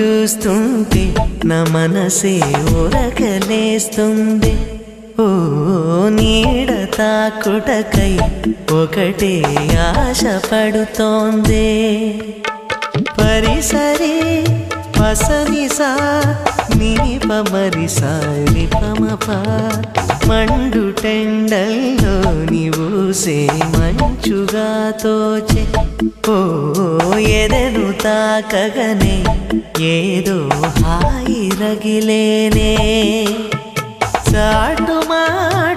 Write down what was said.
చూస్తుంటే నా మనసే ఉరకలేస్తుంది. ఓ నీడ తాకుటకై ఒకటే ఆశ పడుతోంది. పరిసరి పసనిసా నీ పమరిసా రిపమప మండు టెండల్లో నీవూసే మంచుగా తోచే. ఓ ఎదను తాకగనే ఏదో హాయి రగిలేనే. చాటు మాట